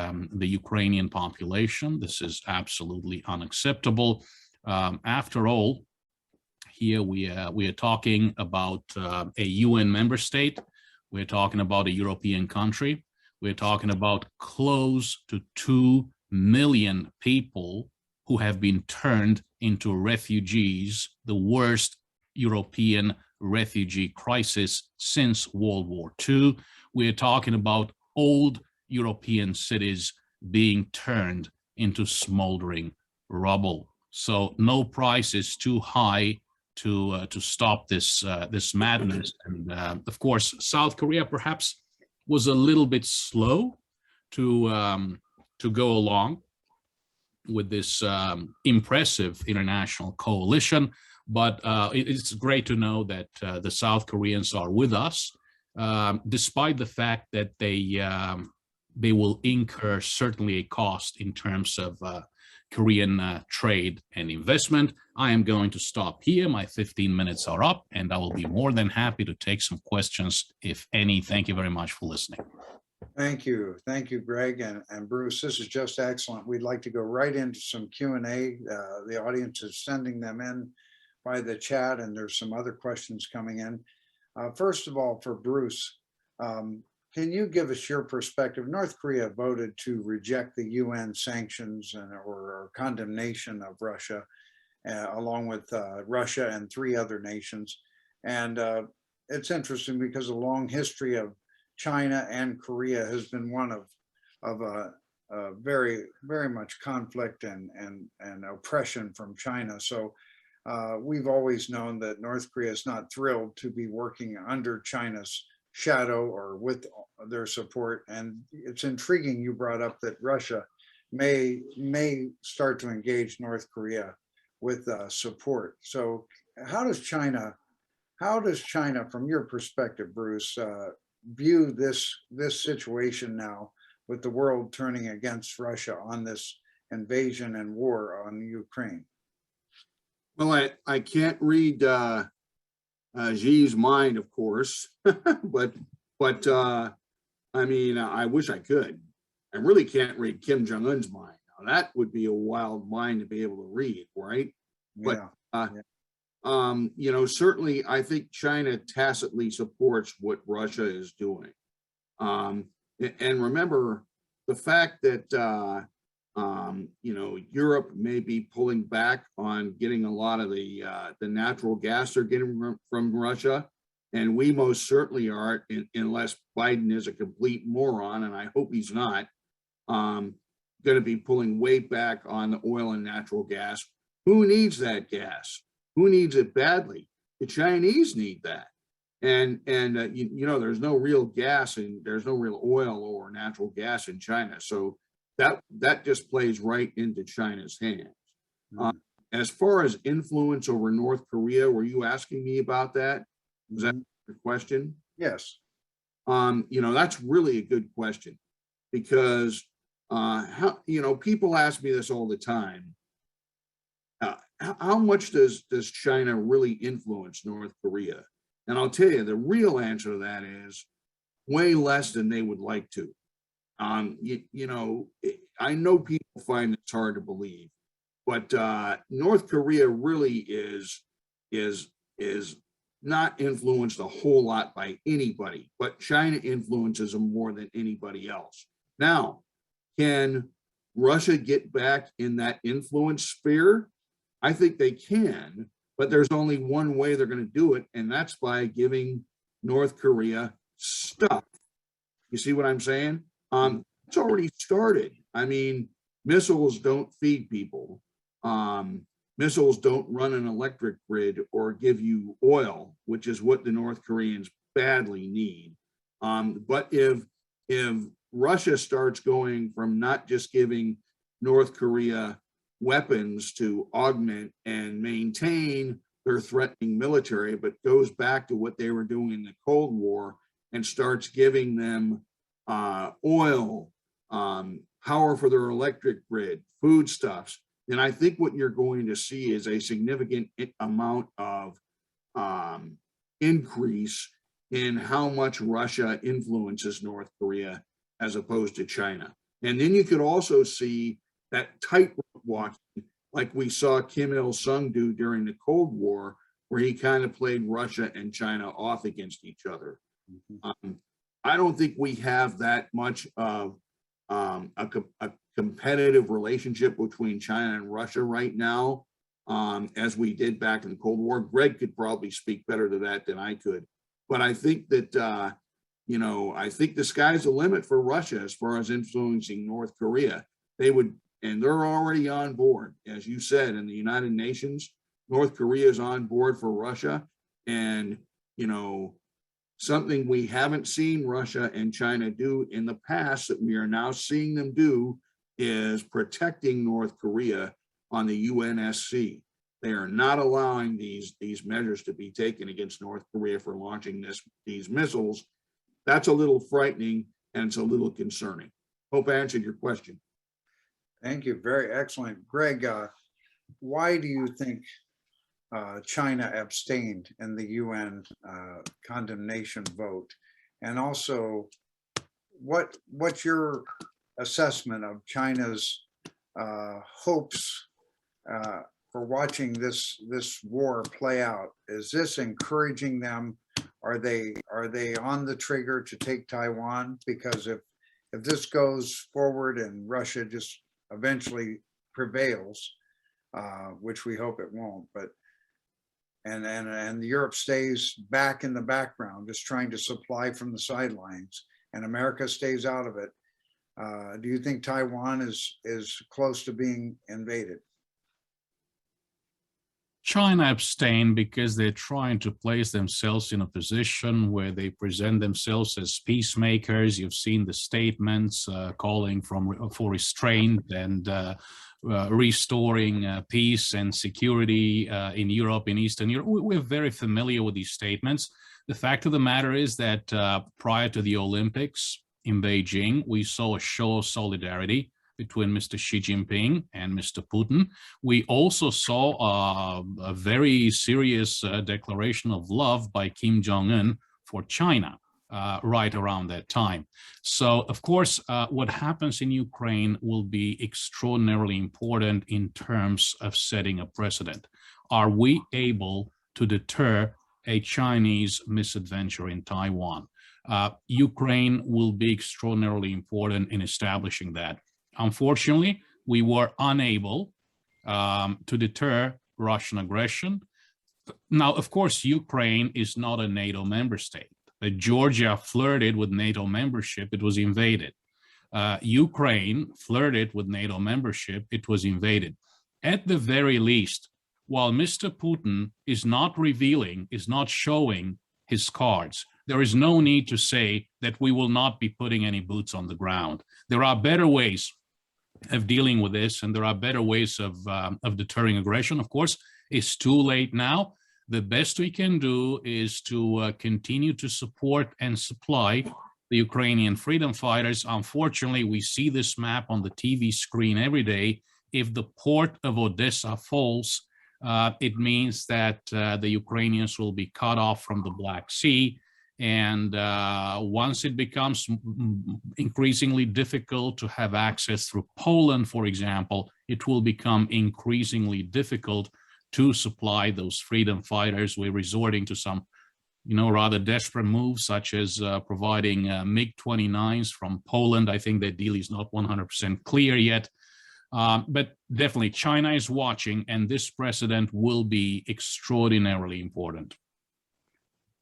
S4: Ukrainian population. This is absolutely unacceptable. After all, here we are talking about a UN member state. We're talking about a European country. We're talking about close to 2 million people who have been turned into refugees, the worst European refugee crisis since World War II. We're talking about old European cities being turned into smoldering rubble. So no price is too high to stop this madness. And of course, South Korea perhaps was a little bit slow to go along with this impressive international coalition. But it's great to know that the South Koreans are with us, despite the fact that they will incur certainly a cost in terms of Korean trade and investment. I am going to stop here. My 15 minutes are up, and I will be more than happy to take some questions, if any. Thank you very much for listening.
S2: Thank you. Thank you, Greg and Bruce. This is just excellent. We'd like to go right into some Q&A. The audience is sending them in by the chat, and there's some other questions coming in. First of all, for Bruce, can you give us your perspective? North Korea voted to reject the UN sanctions or condemnation of Russia, along with Russia and 3 other nations. And it's interesting because a long history of China and Korea has been one of very, very much conflict and oppression from China. So we've always known that North Korea is not thrilled to be working under China's shadow or with their support. And it's intriguing you brought up that Russia may start to engage North Korea with support. So how does China, from your perspective, Bruce, view this situation now with the world turning against Russia on this invasion and war on Ukraine?
S3: Well, I can't read Xi's mind, of course, but I mean, I wish I could. I really can't read Kim Jong-un's mind. Now, that would be a wild mind to be able to read, right? But you know, certainly, I think China tacitly supports what Russia is doing. And remember the fact that You know, Europe may be pulling back on getting a lot of the natural gas they're getting from Russia. And we most certainly aren't, unless Biden is a complete moron, and I hope he's not, going to be pulling way back on the oil and natural gas. Who needs that gas? Who needs it badly? The Chinese need that. And you know, there's no real gas and there's no real oil or natural gas in China. So that just plays right into China's hands. As far as influence over North Korea, were you asking me about that? Was that your question?
S2: Yes.
S3: You know, that's really a good question, because how, you know, people ask me this all the time. How much does China really influence North Korea? And I'll tell you, the real answer to that is way less than they would like to. You know, I know people find this hard to believe, but North Korea really is not influenced a whole lot by anybody, but China influences them more than anybody else. Now, can Russia get back in that influence sphere? I think they can, but there's only one way they're going to do it, and that's by giving North Korea stuff. You see what I'm saying? It's already started. I mean, missiles don't feed people. Missiles don't run an electric grid or give you oil, which is what the North Koreans badly need. But if Russia starts going from not just giving North Korea weapons to augment and maintain their threatening military, but goes back to what they were doing in the Cold War and starts giving them oil, power for their electric grid, foodstuffs, then I think what you're going to see is a significant amount of increase in how much Russia influences North Korea as opposed to China. And then you could also see that tightrope walking, like we saw Kim Il-sung do during the Cold War, where he kind of played Russia and China off against each other. I don't think we have that much of a competitive relationship between China and Russia right now, as we did back in the Cold War. Greg could probably speak better to that than I could. But I think that, you know, I think the sky's the limit for Russia as far as influencing North Korea. They would, and they're already on board. As you said, in the United Nations, North Korea is on board for Russia. And, you know, something we haven't seen Russia and China do in the past that we are now seeing them do is protecting North Korea on the UNSC. They are not allowing these measures to be taken against North Korea for launching these missiles. That's a little frightening, and it's a little concerning. Hope I answered your question.
S2: Thank you. Very excellent. Greg, why do you think China abstained in the UN condemnation vote? And also, what's your assessment of China's hopes for watching this war play out? Is this encouraging them? Are they on the trigger to take Taiwan? Because if this goes forward and Russia just eventually prevails, which we hope it won't, but and Europe stays back in the background, just trying to supply from the sidelines, and America stays out of it, do you think Taiwan is close to being invaded?
S4: China abstained because they're trying to place themselves in a position where they present themselves as peacemakers. You've seen the statements calling for restraint and restoring peace and security in Europe, in Eastern Europe. We're very familiar with these statements. The fact of the matter is that prior to the Olympics in Beijing, we saw a show of solidarity between Mr. Xi Jinping and Mr. Putin. We also saw a very serious declaration of love by Kim Jong-un for China right around that time. So, of course, what happens in Ukraine will be extraordinarily important in terms of setting a precedent. Are we able to deter a Chinese misadventure in Taiwan? Ukraine will be extraordinarily important in establishing that. Unfortunately, we were unable to deter Russian aggression. Now, of course, Ukraine is not a NATO member state. Georgia flirted with NATO membership, it was invaded. Ukraine flirted with NATO membership, it was invaded. At the very least, while Mr. Putin is not revealing, is not showing his cards, there is no need to say that we will not be putting any boots on the ground. There are better ways of dealing with this, and there are better ways of deterring aggression. Of course, it's too late now. The best we can do is to continue to support and supply the Ukrainian freedom fighters. Unfortunately, we see this map on the TV screen every day. If the port of Odessa falls, it means that the Ukrainians will be cut off from the Black Sea. And once it becomes increasingly difficult to have access through Poland, for example, it will become increasingly difficult to supply those freedom fighters. We're resorting to some, rather desperate moves, such as providing MiG-29s from Poland. I think that deal is not 100% clear yet. But definitely China is watching, and this precedent will be extraordinarily important.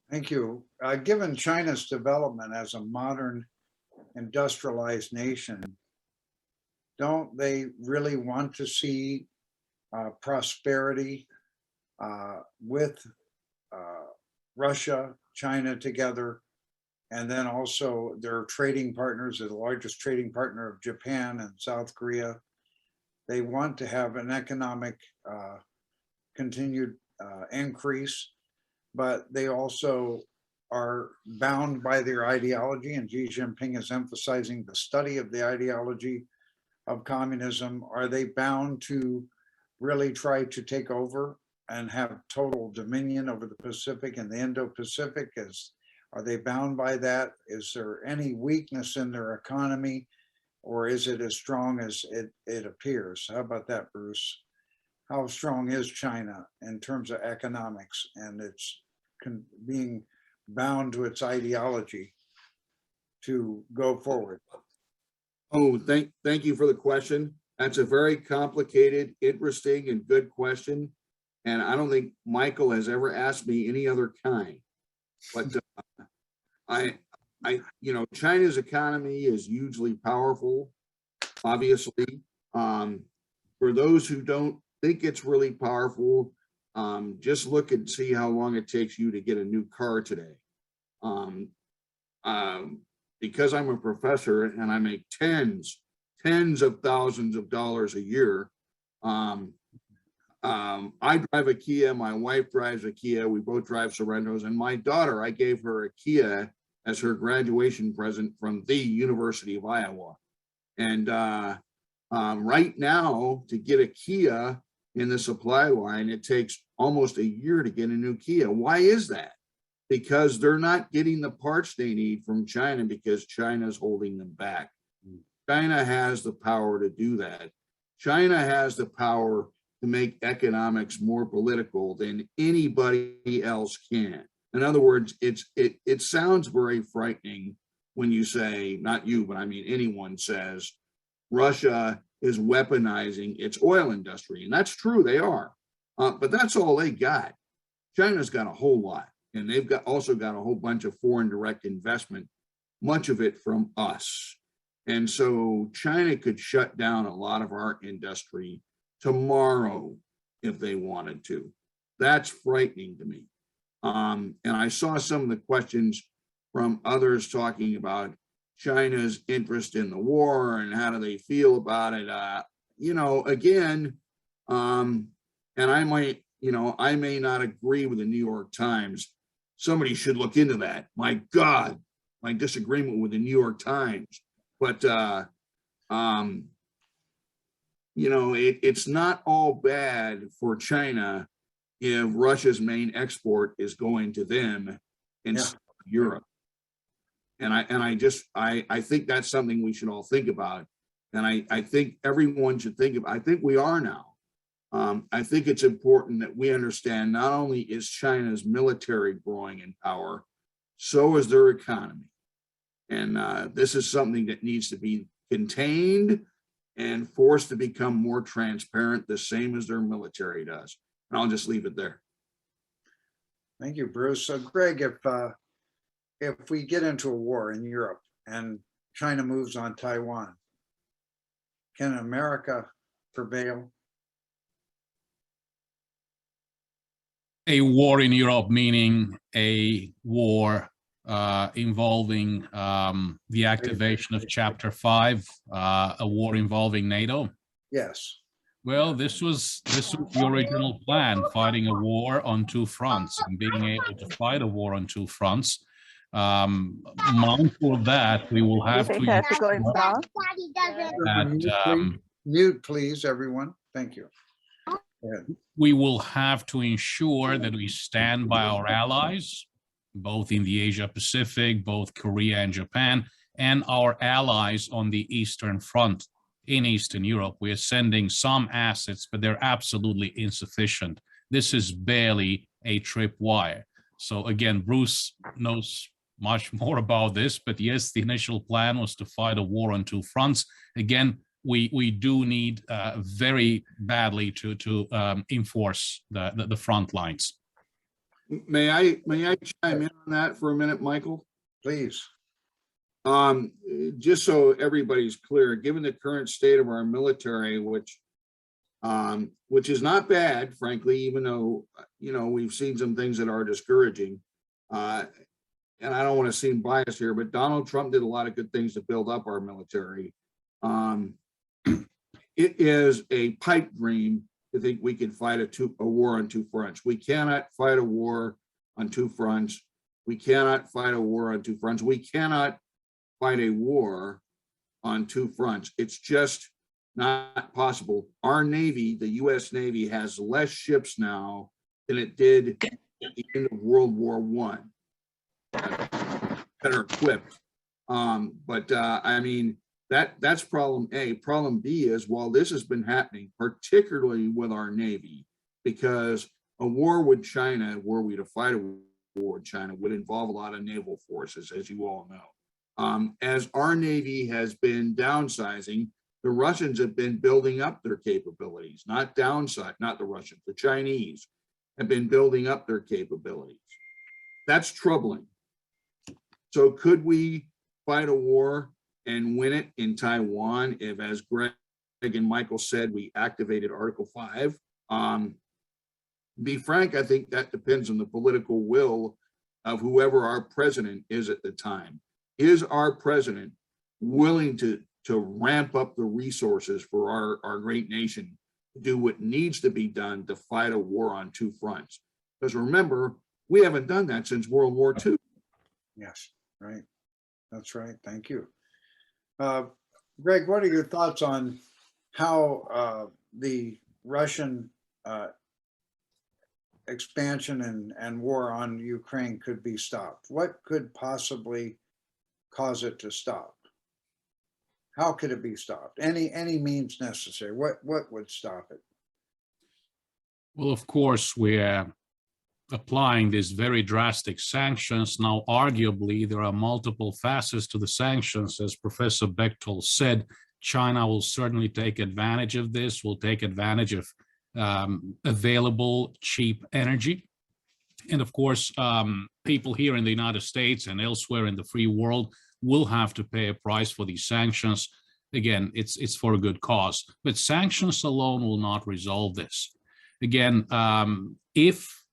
S2: Thank you. Given China's development as a modern industrialized nation, don't they really want to see prosperity with Russia, China together, and then also their trading partners, the largest trading partner of Japan and South Korea? They want to have an economic continued increase, but they also are bound by their ideology, and Xi Jinping is emphasizing the study of the ideology of communism. Are they bound to really try to take over and have total dominion over the Pacific and the Indo-Pacific? Are they bound by that? Is there any weakness in their economy, or is it as strong as it appears? How about that, Bruce? How strong is China in terms of economics and its being bound to its ideology to go forward?
S3: Oh, thank you for the question. That's a very complicated, interesting, and good question. And I don't think Michael has ever asked me any other kind. But China's economy is hugely powerful, obviously. For those who don't think it's really powerful, just look and see how long it takes you to get a new car today. Because I'm a professor and I make tens of thousands of dollars a year. I drive a Kia, my wife drives a Kia, we both drive Sorrentos, and my daughter, I gave her a Kia as her graduation present from the University of Iowa. And right now, to get a Kia in the supply line, it takes almost a year to get a new Kia. Why is that? Because they're not getting the parts they need from China, because China's holding them back. China has the power to do that. China has the power to make economics more political than anybody else can. In other words, it sounds very frightening when you say, not you, but I mean anyone says, Russia is weaponizing its oil industry. And that's true, they are. But that's all they got. China's got a whole lot. And they've also got a whole bunch of foreign direct investment, much of it from us. And so China could shut down a lot of our industry tomorrow if they wanted to. That's frightening to me. And I saw some of the questions from others talking about China's interest in the war and how do they feel about it. Again, and I may not agree with the New York Times. Somebody should look into that. My God, my disagreement with the New York Times. But, it's not all bad for China if Russia's main export is going to them instead of Europe. And I think that's something we should all think about. And I think everyone should think about, I think we are now. I think it's important that we understand not only is China's military growing in power, so is their economy. And this is something that needs to be contained and forced to become more transparent, the same as their military does. And I'll just leave it there.
S2: Thank you, Bruce. So Greg, if we get into a war in Europe and China moves on Taiwan, can America prevail?
S4: A war in Europe, meaning a war involving the activation of Chapter 5, a war involving NATO?
S2: Yes.
S4: Well, this was the original plan, fighting a war on two fronts and being able to fight a war on two fronts. Mindful of that, we will have to
S2: Mute, please, everyone. Thank you. Go ahead.
S4: we will have to ensure that we stand by our allies, both in the Asia Pacific, both Korea and Japan, and our allies on the Eastern Front in Eastern Europe. We are sending some assets, but they're absolutely insufficient. This is barely a tripwire. So again, Bruce knows much more about this, but yes, the initial plan was to fight a war on two fronts. Again, we do need very badly to enforce the front lines.
S3: May I chime in on that for a minute, Michael?
S2: Please.
S3: Just so everybody's clear, given the current state of our military, which is not bad, frankly, even though, you know, we've seen some things that are discouraging. And I don't want to seem biased here, but Donald Trump did a lot of good things to build up our military. It is a pipe dream to think we can fight a war on two fronts. We cannot fight a war on two fronts. We cannot fight a war on two fronts. We cannot fight a war on two fronts. It's just not possible. Our Navy, the US Navy, has less ships now than it did at the end of World War I. Better equipped. I mean, that's problem A. Problem B is, while this has been happening, particularly with our Navy, because a war with China, were we to fight a war with China, would involve a lot of naval forces, as you all know. As our Navy has been downsizing, the Russians have been building up their capabilities, not the Russians, the Chinese have been building up their capabilities. That's troubling. So could we fight a war and win it in Taiwan if, as Greg and Michael said, we activated Article 5? Be frank, I think that depends on the political will of whoever our president is at the time. Is our president willing to ramp up the resources for our great nation to do what needs to be done to fight a war on two fronts? Because remember, we haven't done that since World War II.
S2: Yes, right. That's right. Thank you. Greg, what are your thoughts on how the Russian expansion and war on Ukraine could be stopped? What could possibly cause it to stop? How could it be stopped? Any means necessary. What would stop it?
S4: Well, of course, we're applying these very drastic sanctions. Now, arguably, there are multiple facets to the sanctions. As Professor Bechdel said, China will certainly take advantage of this, will take advantage of available cheap energy. And of course, people here in the United States and elsewhere in the free world will have to pay a price for these sanctions. Again, it's for a good cause, but sanctions alone will not resolve this. Again, if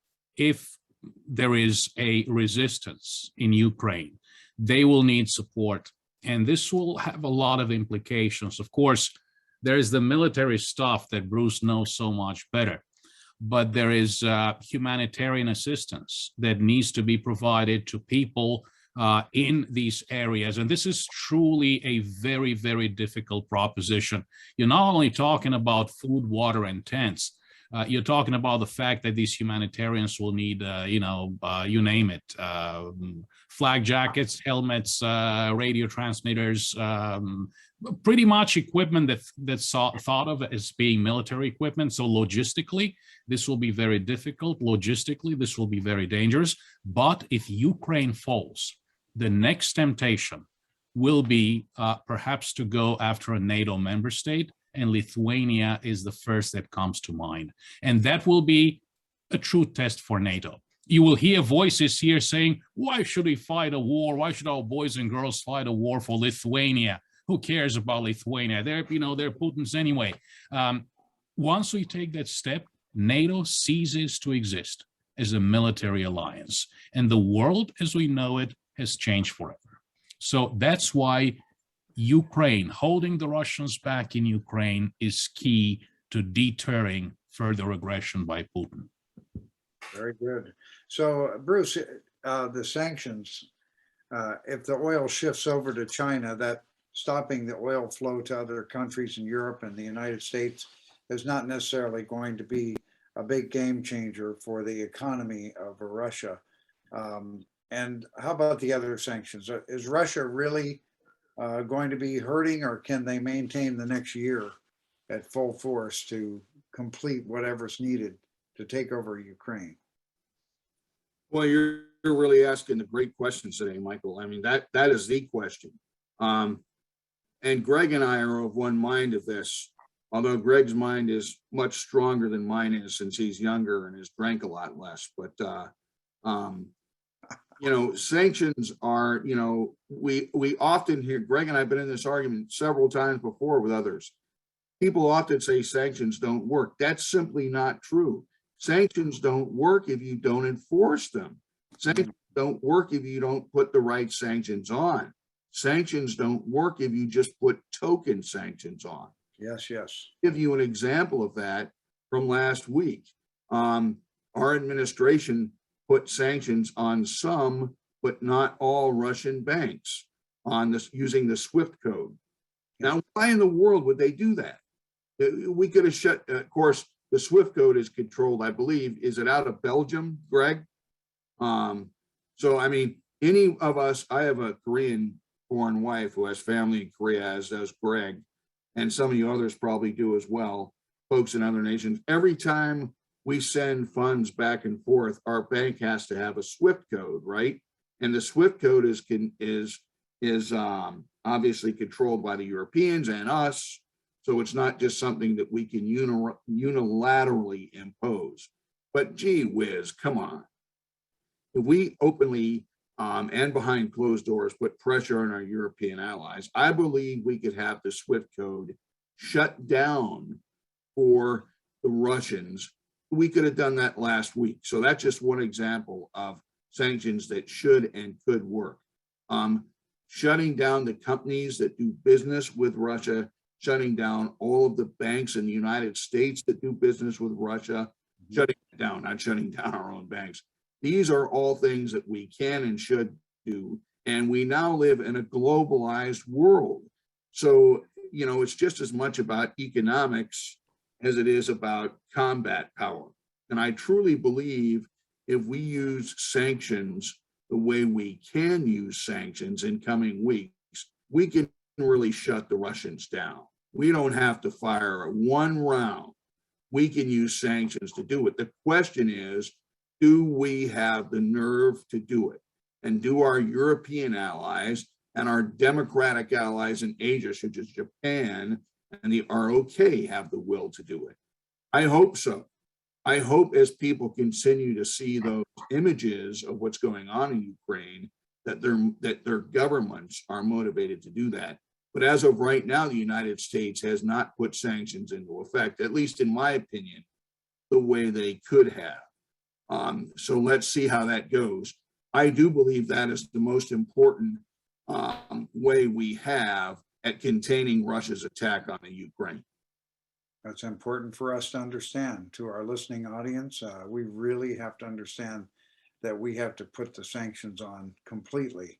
S4: there is a resistance in Ukraine, they will need support, and this will have a lot of implications. Of course, there is the military stuff that Bruce knows so much better, but there is humanitarian assistance that needs to be provided to people in these areas. And this is truly a very, very difficult proposition. You're not only talking about food, water, and tents. You're talking about the fact that these humanitarians will need, you name it, flag jackets, helmets, radio transmitters, pretty much equipment that's thought of as being military equipment. So logistically, this will be very difficult. Logistically, this will be very dangerous. But if Ukraine falls, the next temptation will be perhaps to go after a NATO member state, and Lithuania is the first that comes to mind. And that will be a true test for NATO. You will hear voices here saying, why should we fight a war? Why should our boys and girls fight a war for Lithuania? Who cares about Lithuania? They're Putin's anyway. Once we take that step, NATO ceases to exist as a military alliance, and the world as we know it has changed forever. So that's why Ukraine, holding the Russians back in Ukraine, is key to deterring further aggression by Putin.
S2: Very good. So, Bruce, the sanctions, if the oil shifts over to China, that stopping the oil flow to other countries in Europe and the United States is not necessarily going to be a big game changer for the economy of Russia. And how about the other sanctions? Is Russia really going to be hurting, or can they maintain the next year at full force to complete whatever's needed to take over Ukraine?
S3: Well, you're really asking the great questions today, Michael. I mean, that is the question. And Greg and I are of one mind of this, although Greg's mind is much stronger than mine is since he's younger and has drank a lot less. But, sanctions are, we often hear, Greg and I have been in this argument several times before with others. People often say sanctions don't work. That's simply not true. Sanctions don't work if you don't enforce them. Sanctions don't work if you don't put the right sanctions on. Sanctions don't work if you just put token sanctions on.
S2: Yes, yes.
S3: Give you an example of that from last week. Our administration put sanctions on some, but not all Russian banks on this using the SWIFT code. Now, why in the world would they do that? We could have shut, of course, the SWIFT code is controlled, I believe, is it out of Belgium, Greg? So, I mean, any of us, I have a Korean born wife who has family in Korea, as does Greg, and some of you others probably do as well, folks in other nations. Every time we send funds back and forth, our bank has to have a SWIFT code, right? And the SWIFT code is obviously controlled by the Europeans and us. So it's not just something that we can unilaterally impose. But gee whiz, come on. If we openly and behind closed doors put pressure on our European allies, I believe we could have the SWIFT code shut down for the Russians. We could have done that last week. So that's just one example of sanctions that should and could work. Shutting down the companies that do business with Russia, shutting down all of the banks in the United States that do business with Russia, shutting it down, not shutting down our own banks. These are all things that we can and should do. And we now live in a globalized world. So, it's just as much about economics as it is about combat power. And I truly believe if we use sanctions the way we can use sanctions in coming weeks, we can really shut the Russians down. We don't have to fire one round. We can use sanctions to do it. The question is, do we have the nerve to do it? And do our European allies and our democratic allies in Asia, such as Japan and the ROK, have the will to do it? I hope so. I hope as people continue to see those images of what's going on in Ukraine, that their governments are motivated to do that. But as of right now, the United States has not put sanctions into effect, at least in my opinion, the way they could have. So let's see how that goes. I do believe that is the most important way we have at containing Russia's attack on the Ukraine.
S2: That's important for us to understand. To our listening audience, we really have to understand that we have to put the sanctions on completely.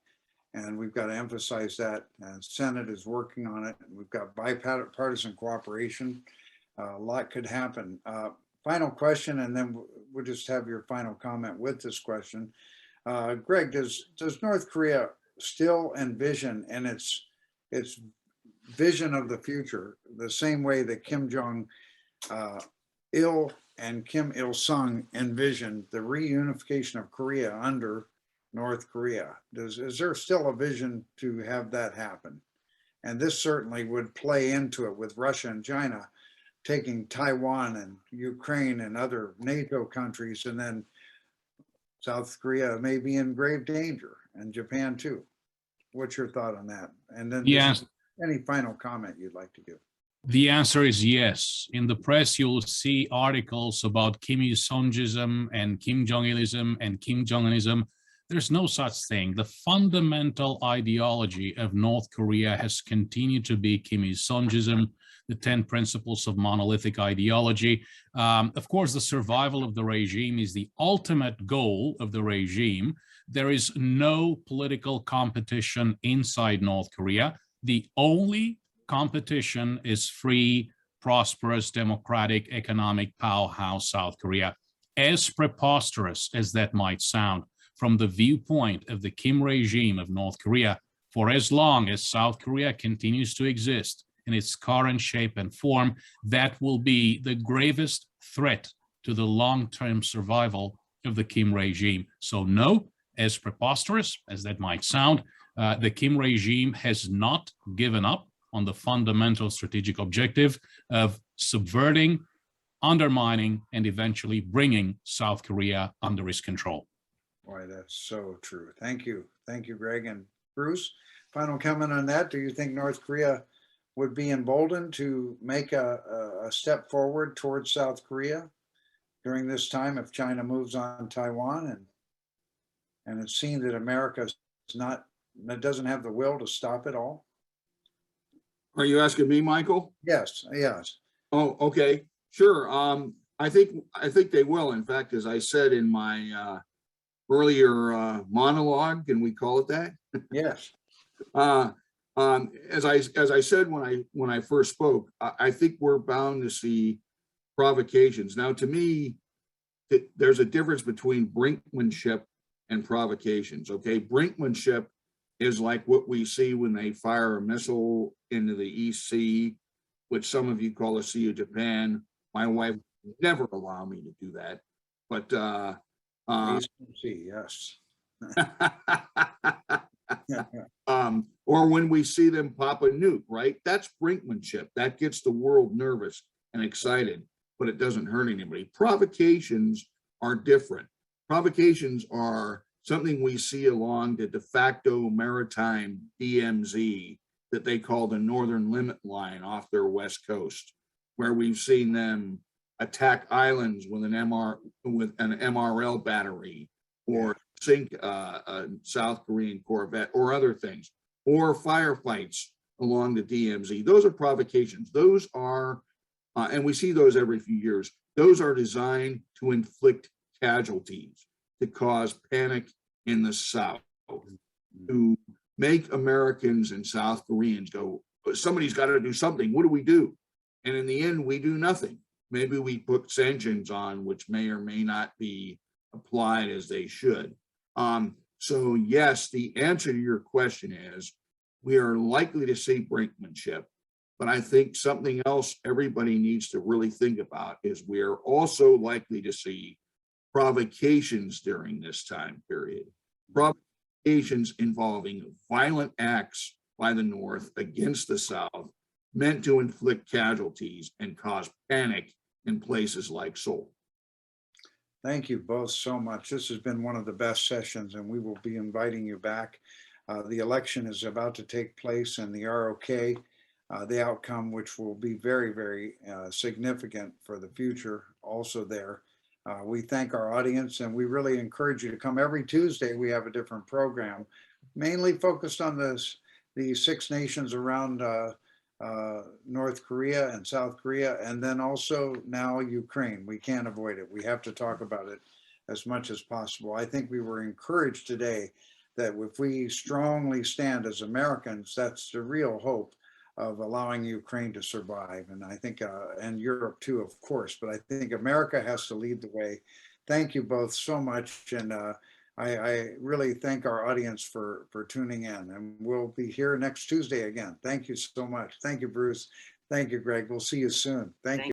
S2: And we've got to emphasize that. And Senate is working on it. We've got bipartisan cooperation. A lot could happen. Final question, and then we'll just have your final comment with this question. Greg, does North Korea still envision in its vision of the future the same way that Kim Jong-il and Kim Il-sung envisioned the reunification of Korea under North Korea? Is there still a vision to have that happen? And this certainly would play into it with Russia and China taking Taiwan and Ukraine and other NATO countries, and then South Korea may be in grave danger, and Japan too. What's your thought on that? And then
S4: Yes.
S2: any final comment you'd like to give?
S4: The answer is yes. In the press, you'll see articles about Kim Il-sungism and Kim Jong-ilism and Kim Jong-unism. There's no such thing. The fundamental ideology of North Korea has continued to be Kim Il-sungism, the 10 principles of monolithic ideology. Of course, the survival of the regime is the ultimate goal of the regime. There is no political competition inside North Korea. The only competition is free, prosperous, democratic, economic powerhouse South Korea. As preposterous as that might sound, from the viewpoint of the Kim regime of North Korea, for as long as South Korea continues to exist in its current shape and form, that will be the gravest threat to the long-term survival of the Kim regime. So no, as preposterous as that might sound, the Kim regime has not given up on the fundamental strategic objective of subverting, undermining, and eventually bringing South Korea under its control.
S2: Boy, that's so true. Thank you. Thank you, Greg. And Bruce, final comment on that. Do you think North Korea would be emboldened to make a step forward towards South Korea during this time if China moves on Taiwan? And it's seen that America is doesn't have the will to stop it all?
S3: Are you asking me, Michael?
S2: Yes, yes.
S3: Oh, okay, sure. I think they will. In fact, as I said in my earlier monologue, can we call it that?
S2: Yes.
S3: As I said when I first spoke, I think we're bound to see provocations. Now, to me, there's a difference between brinkmanship and provocations. Okay, brinkmanship is like what we see when they fire a missile into the East Sea, which some of you call the Sea of Japan. My wife would never allow me to do that, but
S2: Eastern Sea, yes.
S3: or when we see them pop a nuke, right? That's brinkmanship. That gets the world nervous and excited, but it doesn't hurt anybody. Provocations are different. Provocations are something we see along the de facto maritime DMZ that they call the Northern Limit Line off their west coast, where we've seen them attack islands with an MRL battery, or sink a South Korean corvette, or other things, or firefights along the DMZ. Those are provocations. Those are, and we see those every few years. Those are designed to inflict casualties, to cause panic in the South, to make Americans and South Koreans go, somebody's got to do something. What do we do? And in the end, we do nothing. Maybe we put sanctions on, which may or may not be applied as they should. So yes, the answer to your question is we are likely to see brinkmanship, but I think something else everybody needs to really think about is we are also likely to see provocations during this time period. Provocations involving violent acts by the North against the South, meant to inflict casualties and cause panic in places like Seoul.
S2: Thank you both so much. This has been one of the best sessions, and we will be inviting you back. The election is about to take place, and the ROK, the outcome, which will be very, very significant for the future, also there. We thank our audience, and we really encourage you to come every Tuesday. We have a different program, mainly focused on the 6 nations around North Korea and South Korea, and then also now Ukraine. We can't avoid it. We have to talk about it as much as possible. I think we were encouraged today that if we strongly stand as Americans, that's the real hope of allowing Ukraine to survive. And I think, and Europe too, of course, but I think America has to lead the way. Thank you both so much. And I really thank our audience for tuning in, and we'll be here next Tuesday again. Thank you so much. Thank you, Bruce. Thank you, Greg. We'll see you soon. Thank you.